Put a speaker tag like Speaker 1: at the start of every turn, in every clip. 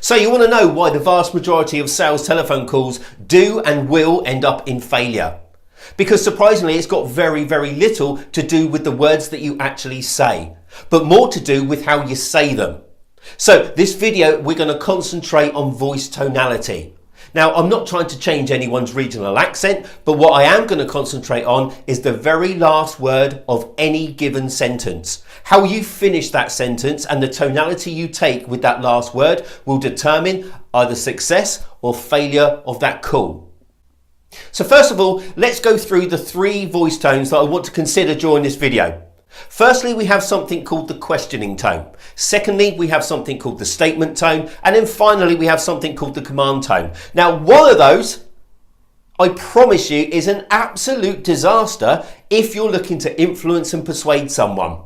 Speaker 1: So you want to know why the vast majority of sales telephone calls do and will end up in failure. Because surprisingly, it's got very, very little to do with the words that you actually say, but more to do with how you say them. So this video, we're going to concentrate on voice tonality. Now, I'm not trying to change anyone's regional accent, but what I am going to concentrate on is the very last word of any given sentence. How you finish that sentence and the tonality you take with that last word will determine either success or failure of that call. So first of all, let's go through the 3 voice tones that I want to consider during this video. Firstly, we have something called the questioning tone. Secondly, we have something called the statement tone. And then finally, we have something called the command tone. Now, one of those, I promise you, is an absolute disaster if you're looking to influence and persuade someone.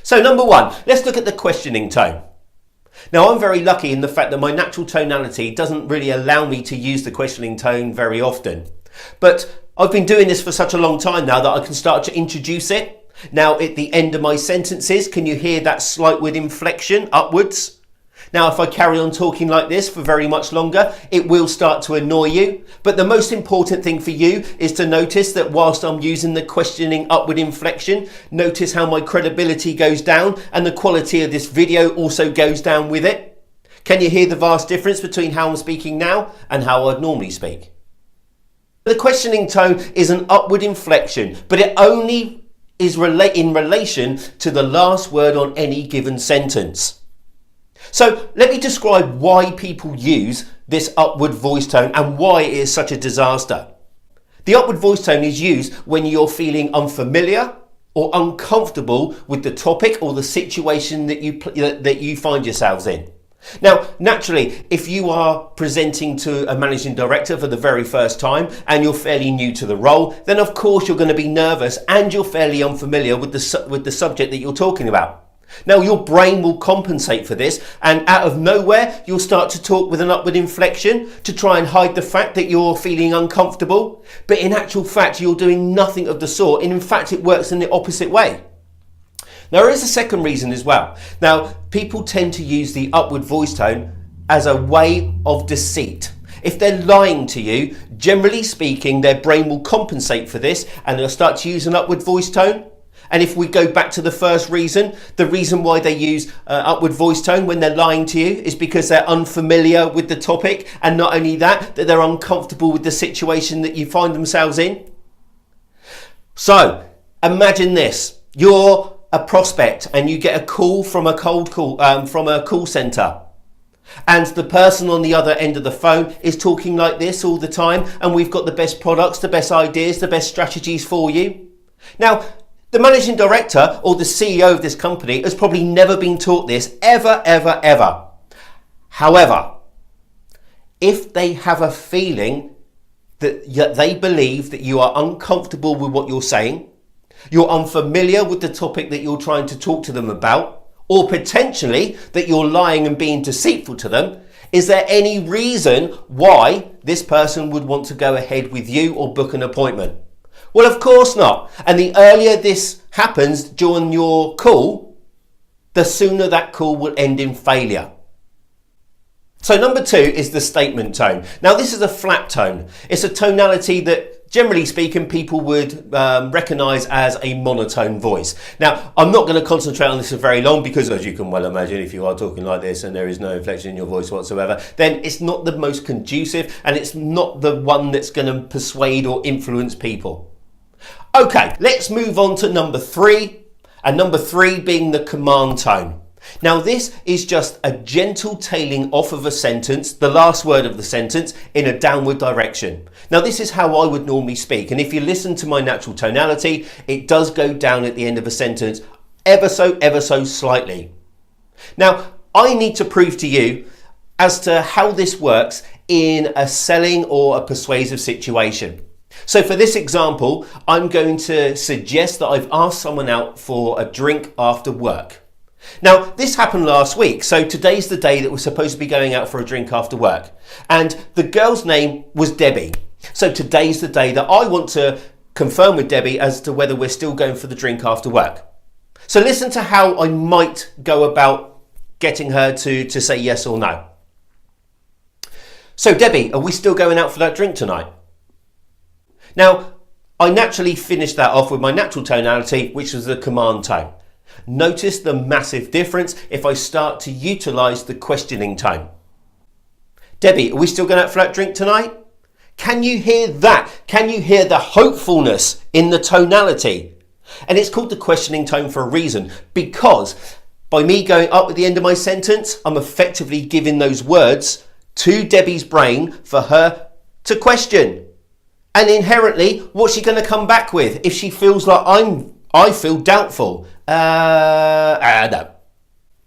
Speaker 1: So number 1, let's look at the questioning tone. Now, I'm very lucky in the fact that my natural tonality doesn't really allow me to use the questioning tone very often. But I've been doing this for such a long time now that I can start to introduce it. Now, at the end of my sentences, can you hear that slightward inflection upwards? Now, if I carry on talking like this for very much longer, it will start to annoy you. But the most important thing for you is to notice that whilst I'm using the questioning upward inflection, notice how my credibility goes down and the quality of this video also goes down with it. Can you hear the vast difference between how I'm speaking now and how I'd normally speak? The questioning tone is an upward inflection, but it only is in relation to the last word on any given sentence. So let me describe why people use this upward voice tone and why it is such a disaster. The upward voice tone is used when you're feeling unfamiliar or uncomfortable with the topic or the situation that you find yourselves in. Now, naturally, if you are presenting to a managing director for the very first time and you're fairly new to the role, then of course you're going to be nervous and you're fairly unfamiliar with the subject that you're talking about. Now, your brain will compensate for this, and out of nowhere, you'll start to talk with an upward inflection to try and hide the fact that you're feeling uncomfortable. But in actual fact, you're doing nothing of the sort, and in fact, it works in the opposite way. Now, there is a second reason as well. Now, people tend to use the upward voice tone as a way of deceit. If they're lying to you, generally speaking, their brain will compensate for this and they'll start to use an upward voice tone. And if we go back to the first reason, the reason why they use upward voice tone when they're lying to you is because they're unfamiliar with the topic, and not only that they're uncomfortable with the situation that you find themselves in. So, imagine this. You're a prospect and you get a call from a call center, and the person on the other end of the phone is talking like this all the time, and we've got the best products, the best ideas, the best strategies for you. Now, the managing director or the CEO of this company has probably never been taught this ever. However, if they have a feeling that they believe that you are uncomfortable with what you're saying, you're unfamiliar with the topic that you're trying to talk to them about, or potentially that you're lying and being deceitful to them, is there any reason why this person would want to go ahead with you or book an appointment? Well, of course not. And the earlier this happens during your call, the sooner that call will end in failure. So number 2 is the statement tone. Now, this is a flat tone. It's a tonality that, generally speaking, people would recognize as a monotone voice. Now, I'm not going to concentrate on this for very long because, as you can well imagine, if you are talking like this and there is no inflection in your voice whatsoever, then it's not the most conducive and it's not the one that's going to persuade or influence people. Okay, let's move on to number 3, and number 3 being the command tone. Now, this is just a gentle tailing off of a sentence, the last word of the sentence, in a downward direction. Now, this is how I would normally speak, and if you listen to my natural tonality, it does go down at the end of a sentence ever so slightly. Now, I need to prove to you as to how this works in a selling or a persuasive situation. So for this example, I'm going to suggest that I've asked someone out for a drink after work. Now, this happened last week, so today's the day that we're supposed to be going out for a drink after work. And the girl's name was Debbie. So today's the day that I want to confirm with Debbie as to whether we're still going for the drink after work. So listen to how I might go about getting her to say yes or no. So Debbie, are we still going out for that drink tonight? Now, I naturally finished that off with my natural tonality, which was the command tone. Notice the massive difference if I start to utilise the questioning tone. Debbie, are we still going out for that drink tonight? Can you hear that? Can you hear the hopefulness in the tonality? And it's called the questioning tone for a reason, because by me going up at the end of my sentence, I'm effectively giving those words to Debbie's brain for her to question. And inherently, what's she going to come back with if she feels like I feel doubtful? No.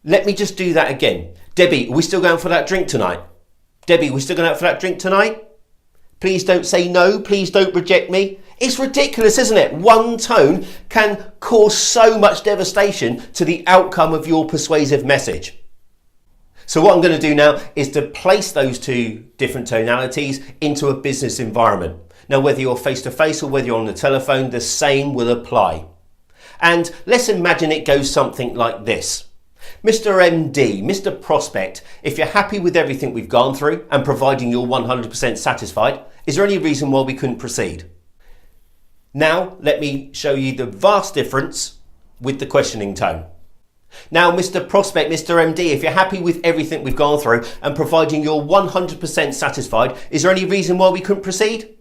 Speaker 1: Let me just do that again. Debbie, are we still going for that drink tonight? Debbie, are we still going out for that drink tonight? Please don't say no. Please don't reject me. It's ridiculous, isn't it? One tone can cause so much devastation to the outcome of your persuasive message. So what I'm going to do now is to place those two different tonalities into a business environment. Now, whether you're face-to-face or whether you're on the telephone, the same will apply. And let's imagine it goes something like this. Mr. MD, Mr. Prospect, if you're happy with everything we've gone through and providing you're 100% satisfied, is there any reason why we couldn't proceed? Now, let me show you the vast difference with the questioning tone. Now, Mr. Prospect, Mr. MD, if you're happy with everything we've gone through and providing you're 100% satisfied, is there any reason why we couldn't proceed?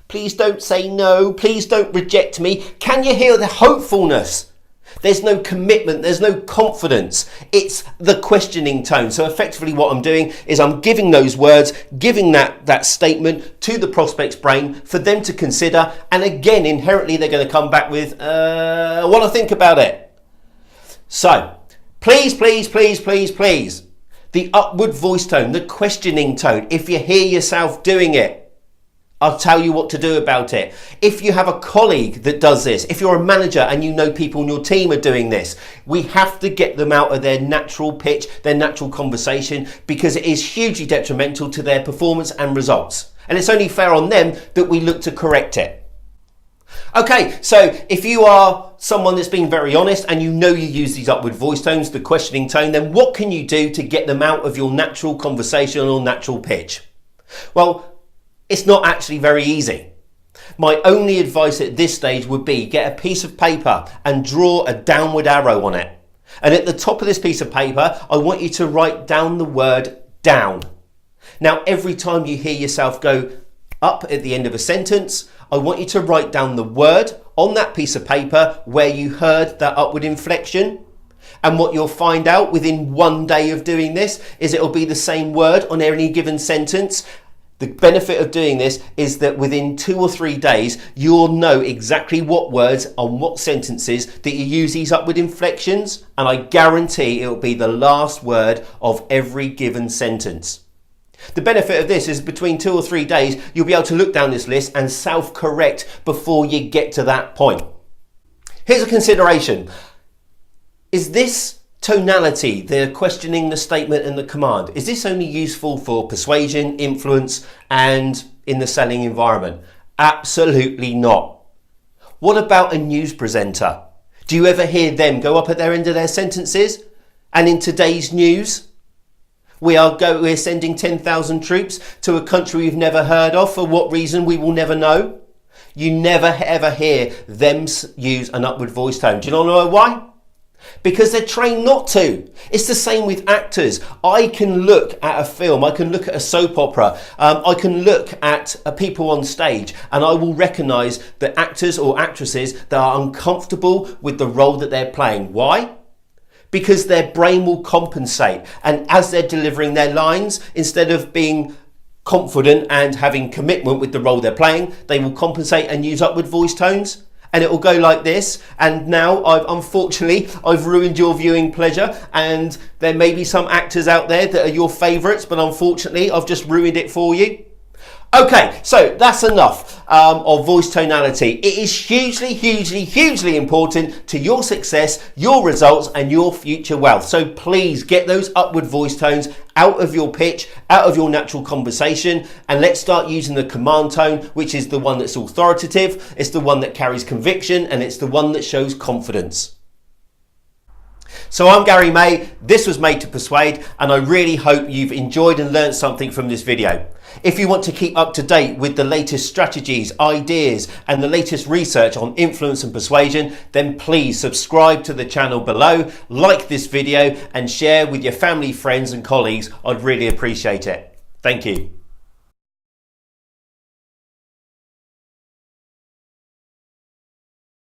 Speaker 1: Please don't say no. Please don't reject me. Can you hear the hopefulness? There's no commitment. There's no confidence. It's the questioning tone. So effectively what I'm doing is I'm giving those words, giving that statement to the prospect's brain for them to consider. And again, inherently, they're going to come back with, I want to think about it. So please, please, please, please, please. The upward voice tone, the questioning tone. If you hear yourself doing it, I'll tell you what to do about it. If you have a colleague that does this, if you're a manager and you know people in your team are doing this, we have to get them out of their natural pitch, their natural conversation, because it is hugely detrimental to their performance and results. And it's only fair on them that we look to correct it. Okay, so if you are someone that's being very honest and you know you use these upward voice tones, the questioning tone, then what can you do to get them out of your natural conversation or natural pitch? Well, it's not actually very easy. My only advice at this stage would be get a piece of paper and draw a downward arrow on it. And at the top of this piece of paper, I want you to write down the word down. Now, every time you hear yourself go up at the end of a sentence, I want you to write down the word on that piece of paper where you heard that upward inflection. And what you'll find out within one day of doing this is it'll be the same word on any given sentence. The benefit of doing this is that within 2 or 3 days, you'll know exactly what words on what sentences that you use these upward inflections, and I guarantee it'll be the last word of every given sentence. The benefit of this is between 2 or 3 days, you'll be able to look down this list and self-correct before you get to that point. Here's a consideration. Is this tonality, the questioning, the statement and the command, is this only useful for persuasion, influence and in the selling environment? Absolutely not. What about a news presenter? Do you ever hear them go up at their end of their sentences? And in today's news, we're sending 10,000 troops to a country we've never heard of. For what reason, we will never know. You never ever hear them use an upward voice tone. Do you know why? Because they're trained not to. It's the same with actors. I can look at a film, I can look at a soap opera, I can look at people on stage and I will recognise the actors or actresses that are uncomfortable with the role that they're playing. Why? Because their brain will compensate, and as they're delivering their lines, instead of being confident and having commitment with the role they're playing, they will compensate and use upward voice tones. And it will go like this. And now, unfortunately, I've ruined your viewing pleasure. And there may be some actors out there that are your favourites, but unfortunately, I've just ruined it for you. Okay, so that's enough of voice tonality. It is hugely, hugely, hugely important to your success, your results, and your future wealth. So please get those upward voice tones out of your pitch, out of your natural conversation, and let's start using the command tone, which is the one that's authoritative, it's the one that carries conviction, and it's the one that shows confidence. So I'm Gary May, this was Made to Persuade, and I really hope you've enjoyed and learned something from this video. If you want to keep up to date with the latest strategies, ideas, and the latest research on influence and persuasion, then please subscribe to the channel below, like this video, and share with your family, friends, and colleagues. I'd really appreciate it. Thank you.